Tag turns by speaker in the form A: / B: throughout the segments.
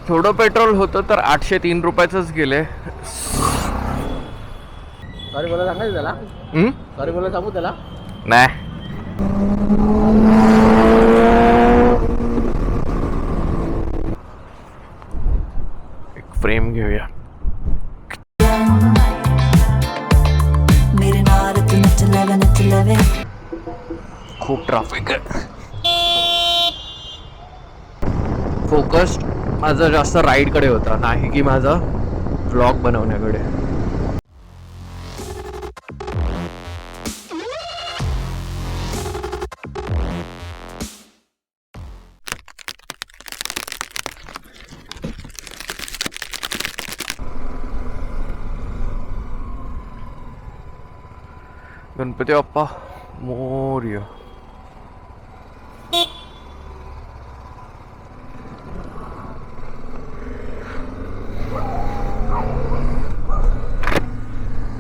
A: थोडं पेट्रोल होतं तर 803 रुपयाचंच गेले.
B: सॉरी बोला सांगायचं त्याला. सॉरी बोला सांगू त्याला.
A: नाही, एक फ्रेम घेऊया. खूप ट्रॅफिक आहे. फोकस माझा जास्त राईडकडे होता, नाही की माझा व्लॉग बनवण्याकडे. Ganpati Bappa Morya.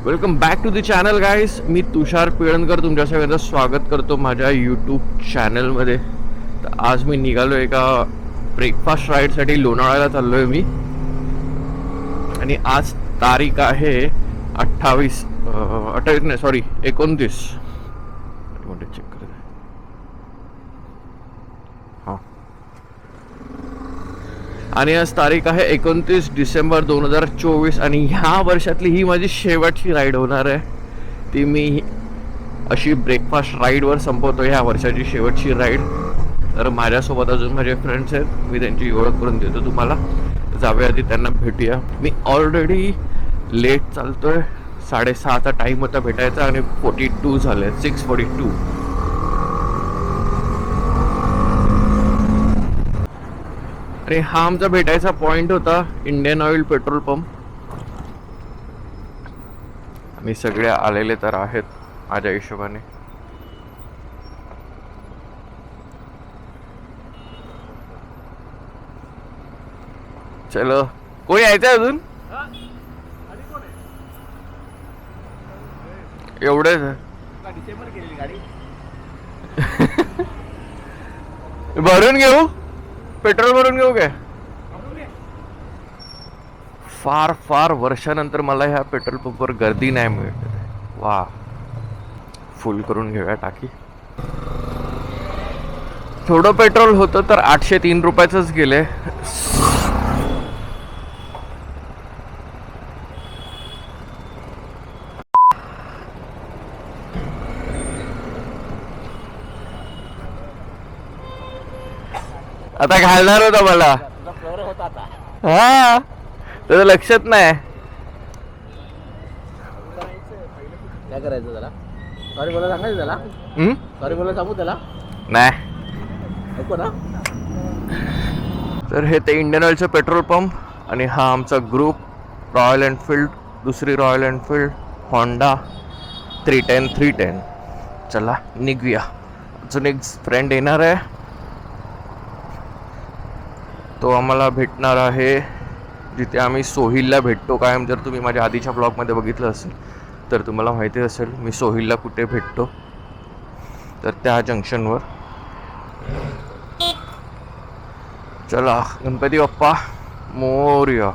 A: Welcome back to the channel guys. मी तुषार पिळणकर तुमच्या सगळ्यांचं स्वागत करतो माझ्या यूट्यूब चॅनलमध्ये. तर आज मी निघालो एका ब्रेकफास्ट राईडसाठी लोणावळ्याला चाललो आहे मी. आणि आज तारीख आहे 28 नाही सॉरी 29. चेक करत हां. आणि आज तारीख आहे 29 डिसेंबर 2024. आणि ह्या वर्षातली ही माझी शेवटची राईड होणार आहे. ती मी अशी ब्रेकफास्ट राईडवर संपवतो, ह्या वर्षाची शेवटची राईड. तर माझ्यासोबत अजून माझे फ्रेंड्स आहेत, मी त्यांची ओळख करून देतो तुम्हाला. जावे आधी त्यांना भेटूया. मी ऑलरेडी लेट चालतोय. 6:30चा टाईम होता भेटायचा आणि 42 झाले, 6:42. आणि हा आमचा भेटायचा पॉइंट होता इंडियन ऑइल पेट्रोल पंप. आणि सगळे आलेले तर आहेत माझ्या हिशोबाने. चलो, कोणी यायचं अजून? एवढेच
B: डिसेंबर केलेली गाडी.
A: भरून घेऊ, पेट्रोल भरून घेऊ काय? फार फार वर्षानंतर मला ह्या पेट्रोल पंपवर गर्दी नाही मिळत. वा, फुल करून घेऊया टाकी. थोडं पेट्रोल होतं तर 803 रुपयाचंच गेले. आता घालणार होता मला.
B: तुझा फ्लोर होता आता.
A: हा, त्याचं लक्षात नाही.
B: काय करायचं त्याला? सॉरी बोला सांगायचं त्याला. सॉरी बोला सांगू त्याला.
A: नाही.
B: ऐकू ना.
A: तर हे ते इंडियन ऑइलचं पेट्रोल पंप आणि हा आमचा ग्रुप. रॉयल एनफील्ड, दुसरी रॉयल एनफील्ड, होंडा 310. चला निघूया. अजून एक फ्रेंड येणार आहे, तो आम्हाला भेटणार आहे जिथे आम्ही सोहिलला भेटतो कायम. जर तुम्ही माझ्या आधीच्या ब्लॉगमध्ये बघितलं असेल तर तुम्हाला माहिती असेल मी सोहिलला कुठे भेटतो. तर त्या जंक्शनवर. चला, गणपती बाप्पा मोरया.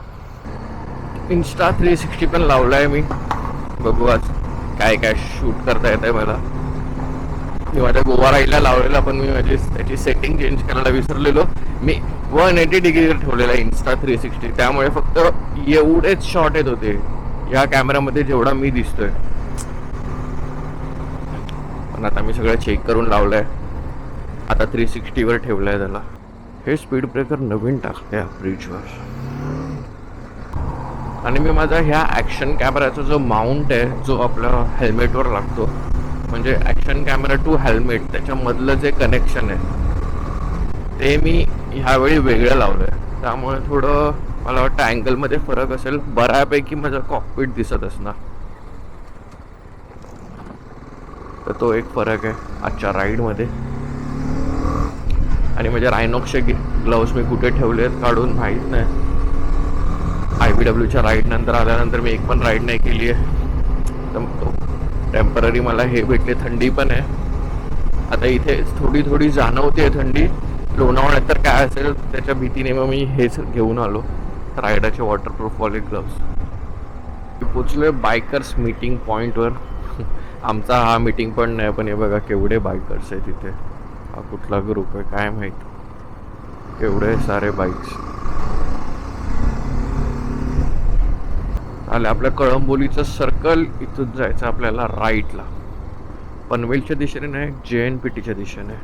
A: Insta 360 पण लावलाय मी. बघू आज काय काय शूट करता येत आहे मला. मी माझ्या गोवा राईडला लावलेला, पण मी माझी त्याची सेटिंग चेंज करायला विसरलेलो. मी 180 डिग्रीवर ठेवलेला Insta 360, त्यामुळे फक्त एवढेच शॉट येत होते या कॅमेरामध्ये जेवढा मी दिसतोय. पण आता मी सगळं चेक करून लावलंय. आता 360 वर ठेवलंय त्याला. हे स्पीड ब्रेकर नवीन टाकते ब्रिजवर. आणि मी माझा ह्या ॲक्शन कॅमेराचा जो माउंट आहे, जो आपल्या हेल्मेटवर लागतो, म्हणजे ॲक्शन कॅमेरा टू हेल्मेट, त्याच्यामधलं जे कनेक्शन आहे ते मी ह्यावेळी वेगळं लावलं आहे. त्यामुळे थोडं मला वाटतं अँगलमध्ये फरक असेल. बऱ्यापैकी माझा कॉकपिट दिसत असणार. तर तो एक फरक आहे आजच्या राईडमध्ये. आणि माझे रायनॉक्सचे ग्लव्स मी कुठे ठेवले आहेत काढून माहीत नाही. IBWच्या राईड नंतर आल्यानंतर मी एक पण राईड नाही केली आहे. तर टेम्पररी मला हे भेटले. थंडी पण आहे आता इथे, थोडी थोडी जाणवते थंडी. लोणावळ्यात तर काय असेल त्याच्या भीतीने मग मी हेच घेऊन आलो, रायडाचे वॉटरप्रूफवाले ग्लव्स. पोचलोय बायकर्स मीटिंग पॉईंटवर. आमचा हा मीटिंग पॉईंट नाही, पण हे बघा केवढे बायकर्स आहे तिथे. हा कुठला ग्रुप आहे काय माहीत, केवढे सारे बाईक्स आले. आपल्या कळंबोलीचं सर्कल इथून जायचं आपल्याला राईटला, पनवेलच्या दिशेने नाही, JNPTच्या दिशेने.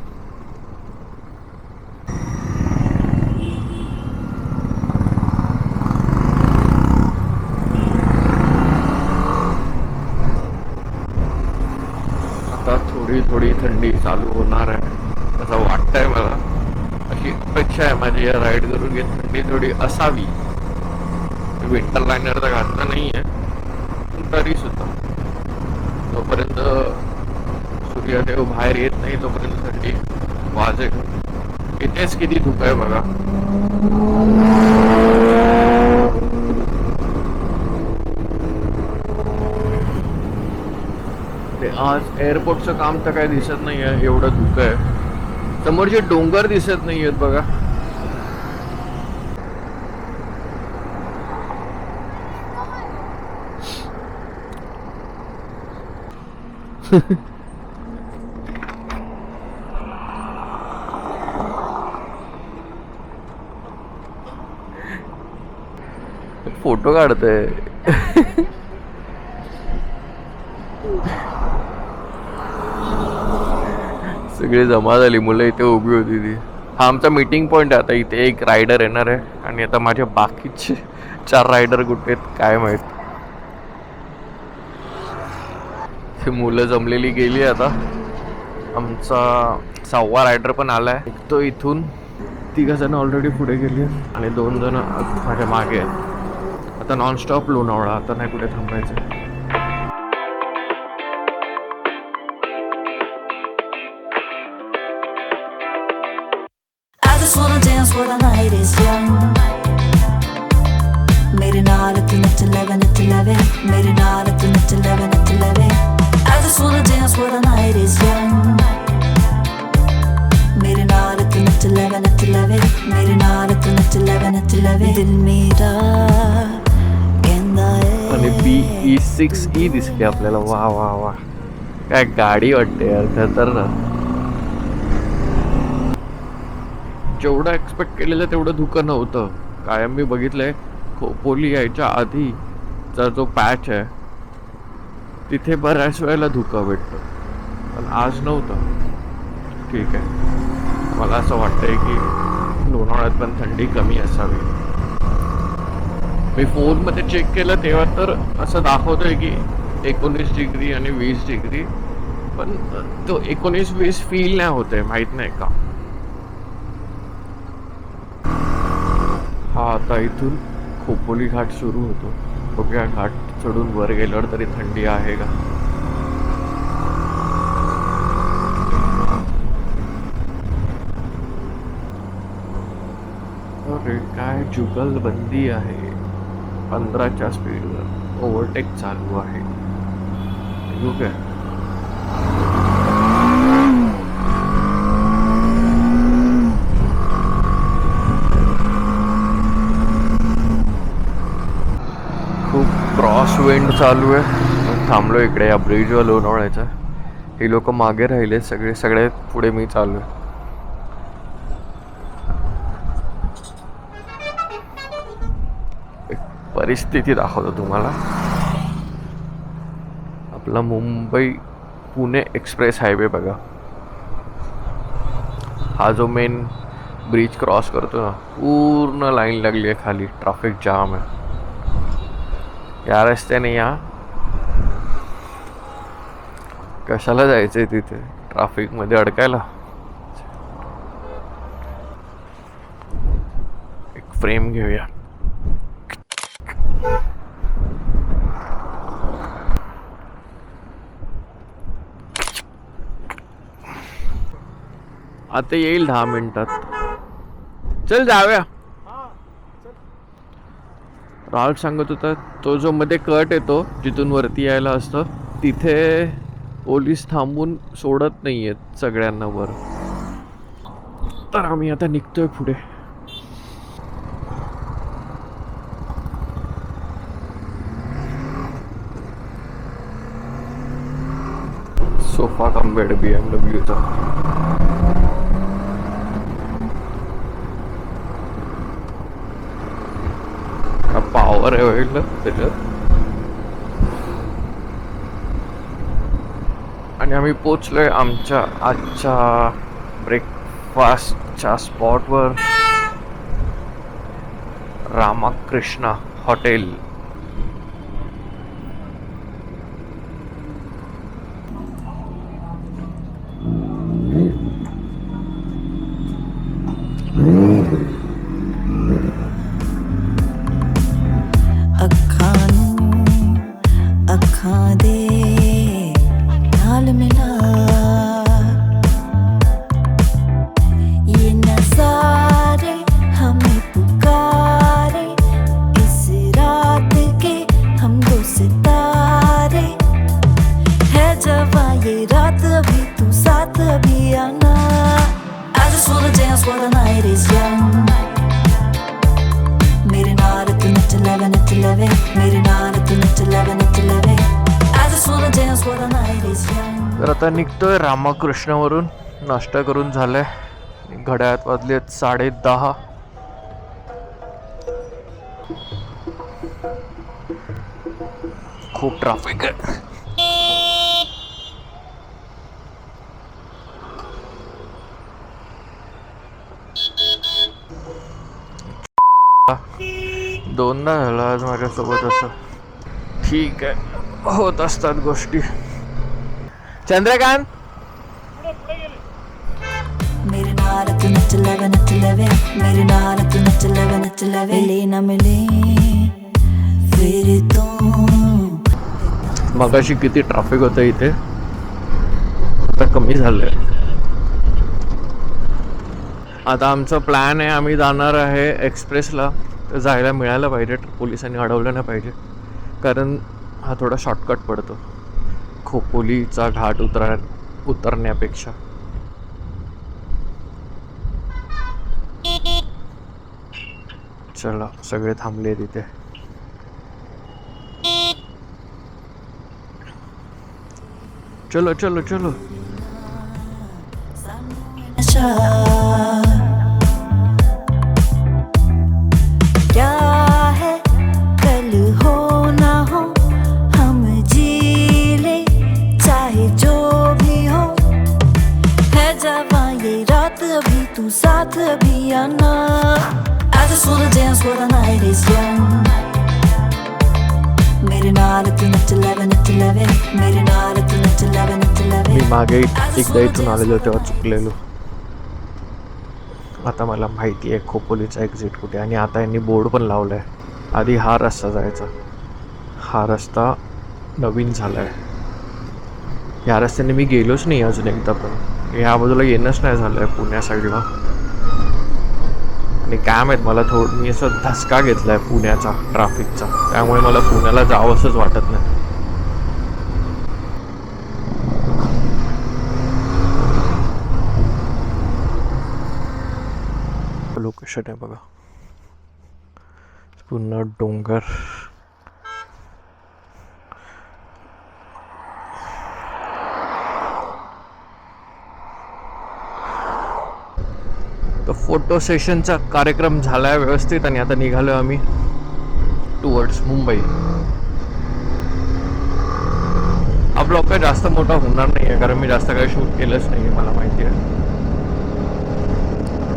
A: आता थोडी थोडी थंडी चालू होणार आहे असं वाटतंय मला. अशी अपेक्षा आहे माझी या राईड करून की थंडी थोडी असावी. विंटर लायनर तर घातलं नाही आहे, पण तरी सुद्धा जोपर्यंत सूर्यदेव बाहेर येत नाही तोपर्यंत थंडी वाजेल. इथेच किती धूप आहे बघा. ते आज एअरपोर्टचं काम तर काय दिसत नाही आहे, एवढं धुकं आहे. समोरचे डोंगर दिसत नाही आहेत बघा. फोटो काढतोय. सगळी जमा झाली, मुलं इथे उभी होती ती. हा आमचा मीटिंग पॉईंट आहे. आता इथे एक रायडर येणार आहे आणि आता माझ्या बाकीचे 4 रायडर कुठे आहेत काय माहित. ती मुलं जमलेली गेली. आता आमचा 6वा रायडर पण आलाय. एक तो इथून 3 जण ऑलरेडी पुढे गेली आणि 2 जण माझ्या मागे आहेत. आता नॉनस्टॉप लोणावळा, आता नाही कुठे थांबायचं.
C: I just wanna dance while the night is young. मेरे नाल तू नच लेवे नच लेवे, मेरे नाल तू नच लेवे नच लेवे. I just wanna dance while the night is young. मेरे नाल तू नच लेवे नच लेवे, मेरे नाल तू नच लेवे नच लेवे. दिल मेरा कहंदा है.
A: आणि BE6E दिसली आपल्याला. वा वा वा, काय गाडी वाटते यार खतरनाक. जेवढं एक्सपेक्ट केलेलं तेवढं धुकं नव्हतं. कायम मी बघितलंय खोपोली यायच्या आधीचा जो पॅच आहे तिथे बऱ्याच वेळेला धुकं भेटतं, पण आज नव्हतं. ठीक आहे, मला असं वाटतंय की लोणावळ्यात पण थंडी कमी असावी. मी फोनमध्ये चेक केलं तेव्हा तर असं दाखवतोय की 19 डिग्री आणि 20 डिग्री, पण तो 19-20 फील नाही होतंय, माहीत नाही का. हा आता इथून खोपोली घाट सुरू होतो. बघूया घाट चढून वर गेल्यावर तरी थंडी आहे का. अरे काय जुगलबंदी आहे. 15च्या स्पीडवर ओव्हरटेक चालू आहे. काय क्रॉस विंड चालू आहे. थांबलो इकडे या ब्रिजवर लोणावळ्याचा. हे लोक मागे राहिले सगळे, सगळे पुढे मी चालू आहे. एक परिस्थिती दाखवतो तुम्हाला. आपला मुंबई पुणे एक्सप्रेस हायवे बघा. हा जो मेन ब्रिज क्रॉस करतो ना, पूर्ण लाईन लागली आहे खाली, ट्रॅफिक जाम आहे. या रस्त्याने या, कशाला जायचंय तिथे ट्रॅफिक मध्ये अडकायला. एक फ्रेम घेऊया. आता येईल 10 मिनिटात. चल जाऊया. राहुल सांगत होता तो जो मध्ये कट येतो जिथून वरती यायला असतं तिथे पोलीस थांबून सोडत नाहीयेत सगळ्यांना वर. तर आम्ही आता निघतोय पुढे. सोफा कम बेड BMW चा. पॉवर आहे होईल ना त्याच्यात. आणि आम्ही पोचलोय आमच्या आजच्या ब्रेकफास्टच्या स्पॉटवर, रामकृष्ण हॉटेल.
C: ਅੱਖਾਂ ਦੇ ਨਾਲ ਮਿਲਾ ये नज़ारे हमें पुकारे इस रात के हम दो सितारे है जवां ये रात अभी तू साथ अभी आना I just wanna dance while the night is young मेरे नाल तू नच लवे मेरे नाल तू नच लवे I just wanna dance while the night is young.
A: तर आता निघतोय रामकृष्णावरून. नाश्ता करून झालाय. घड्याळात वाजलेत 10:30. खूप ट्रॅफिक आहे. दोनदा झालं आज माझ्यासोबत असं. ठीक आहे, होत असतात गोष्टी. चंद्रकांत
C: मेरे नाल तू नच लवे मेरे नाल तू नच लवे ले ना मिले फिर तो.
A: मगाशी किती ट्रॅफिक होतं इथे, आता कमी झालंय. आता आमचा प्लॅन आहे, आम्ही जाणार आहे एक्सप्रेसला. तर जायला मिळायला पाहिजे, पोलिसांनी अडवलं नाही पाहिजे, कारण हा थोडा शॉर्टकट पडतो खोपोलीचा घाट उतरण्यापेक्षा. चला, सगळे थांबले तिथे. चलो चलो चलो.
C: क्या है कल हो ना हो हम जी ले चाहे जो भी हो है जवां ये रात अभी तू साथ अभी आना I just wanna dance while the night is young मेरे नाल तू नच लवे मेरे नाल तू नच लवे.
A: मी मागे एकदा इथून आलेलो तेव्हा चुकलेलो. आता मला माहिती आहे खोपोलीचा एक्झिट कुठे. आणि आता यांनी बोर्ड पण लावलाय. आधी हा रस्ता जायचा, हा रस्ता नवीन झालाय. ह्या रस्त्याने मी गेलोच नाही अजून एकदा पण. ह्या बाजूला येणंच नाही झालंय पुण्या साईडला. आणि काय माहीत, मला मी असं धसका घेतलाय पुण्याचा ट्रॅफिकचा, त्यामुळे मला पुण्याला जावंसंच वाटत नाही. लोकेशन आहे बघा, पुन्हा डोंगर. तर फोटो सेशनचा कार्यक्रम झालाय व्यवस्थित आणि आता निघालो आम्ही टुवर्ड्स मुंबई. हा ब्लॉग काय जास्त मोठा होणार नाही आहे, कारण मी जास्त काही शूट केलंच नाही, मला माहिती आहे.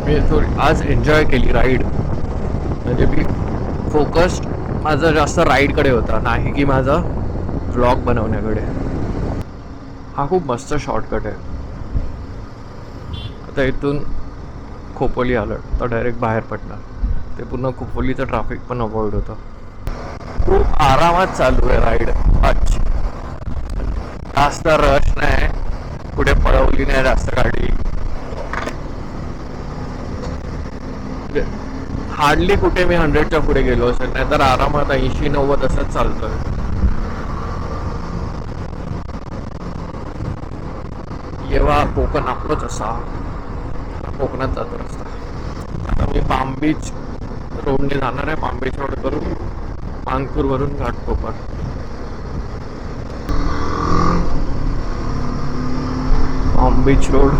A: मी थोडी आज एन्जॉय केली राईड. म्हणजे मी फोकस्ड माझा जास्त राईडकडे होता, नाही की माझा व्लॉग बनवण्याकडे. हा खूप मस्त शॉर्टकट आहे. आता इथून खोपोली आलं तर डायरेक्ट बाहेर पडणार. ते पुन्हा खोपोलीचं ट्रॅफिक पण अवॉइड होतं. खूप आरामात चालू आहे राईड आज. जास्त रश नाही, कुठे पळवली नाही जास्त गाडी. हार्डली कुठे मी 100च्या पुढे गेलो असेल, नाही तर आरामात 80-90 असंच चालतोय. येवा कोकण आपलंच असा. कोकणात जातो रस्ता. आता मी पाम बीच रोडने जाणार आहे. पाम बीच रोड करून मानपूर वरून घाटकोपर. पाम बीच रोड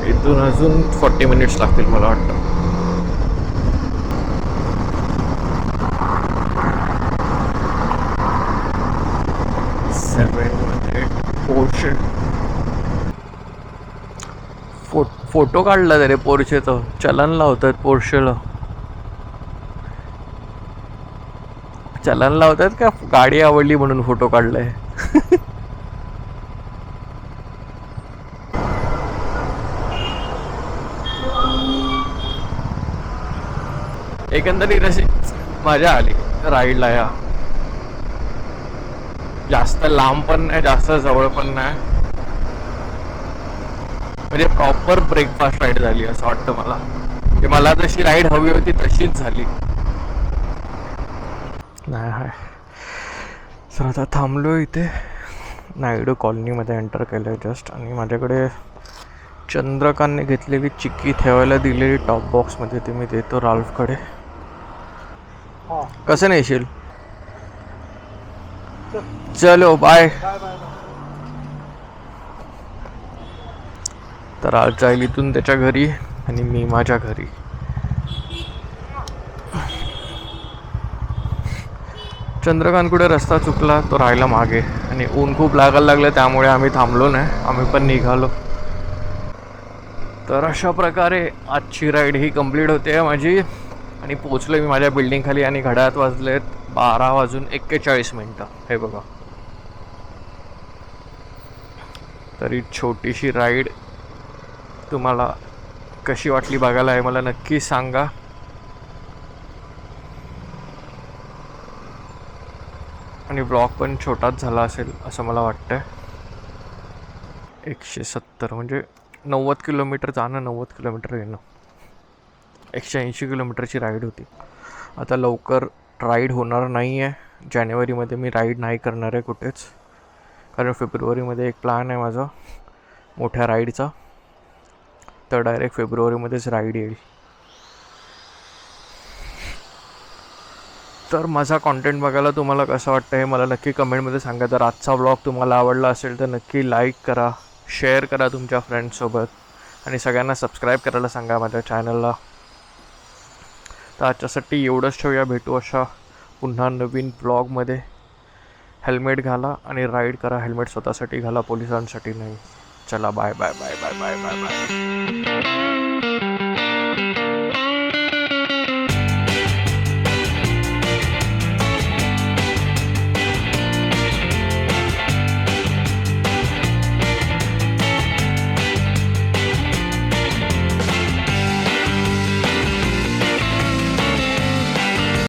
A: इथून अजून 40 मिनिट्स लागतील मला वाटतं. पोर्शे फोटो काढला रे पोर्शेचं. चलन लावतात पोर्शेला. चलन लावतात का गाडी आवडली म्हणून फोटो काढलाय? एकंदरीत अशी मजा आली राईडला. या जास्त लांब पण नाही, जास्त जवळ पण नाही. म्हणजे प्रॉपर ब्रेकफास्ट राईड झाली असं वाटतं मला. की मला जशी राईड हवी होती तशीच झाली. नाही हाय सर, आता थांबलो इथे. नायडू कॉलनीमध्ये एंटर केलं आहे जस्ट. आणि माझ्याकडे चंद्रकांतने घेतलेली चिक्की ठेवायला दिलेली टॉप बॉक्समध्ये ती मी देतो राल्फकडे. कसं नेशील? चलो बाय. तर आज जाईल इथून त्याच्या घरी आणि मी माझ्या घरी. चंद्रकांतकडे रस्ता चुकला, तो राहिला मागे. आणि ऊन खूप लागायला लागलं त्यामुळे आम्ही थांबलो नाही, आम्ही पण निघालो. तर अशा प्रकारे आजची राईड ही कंप्लीट होते माझी. आणि पोचलो मी माझ्या बिल्डिंग खाली. आणि घड्याळात वाजलेत 12:41. हे बघा. तरी छोटीशी राईड तुम्हाला कशी वाटली बघायला आहे मला नक्की सांगा. आणि ब्लॉग पण छोटाच झाला असेल असं मला वाटतं. 170 म्हणजे 90 किलोमीटर जाणं, 90 किलोमीटर येणं. 180 किलोमीटरची राईड होती. आता लवकर राईड होणार नाही आहे. जानेवारीमध्ये मी राईड नाही करणार आहे कुठेच. कारण फेब्रुवारीमध्ये एक प्लॅन आहे माझा मोठ्या राईडचा. तर डायरेक्ट फेब्रुवारीमध्येच राईड येईल. तर माझा कॉन्टेंट बघायला तुम्हाला कसं वाटतं हे मला नक्की कमेंटमध्ये सांगा. जर आजचा व्लॉग तुम्हाला आवडला असेल तर नक्की लाईक करा, शेअर करा तुमच्या फ्रेंड्ससोबत. आणि सगळ्यांना सबस्क्राईब करायला सांगा माझ्या चॅनलला. तर आजच्यासाठी एवढंच ठेवूया. भेटू अशा पुन्हा नवीन ब्लॉगमध्ये. हेल्मेट घाला आणि राईड करा. हेल्मेट स्वतःसाठी घाला, पोलिसांसाठी नाही. चला bye bye bye bye bye bye bye.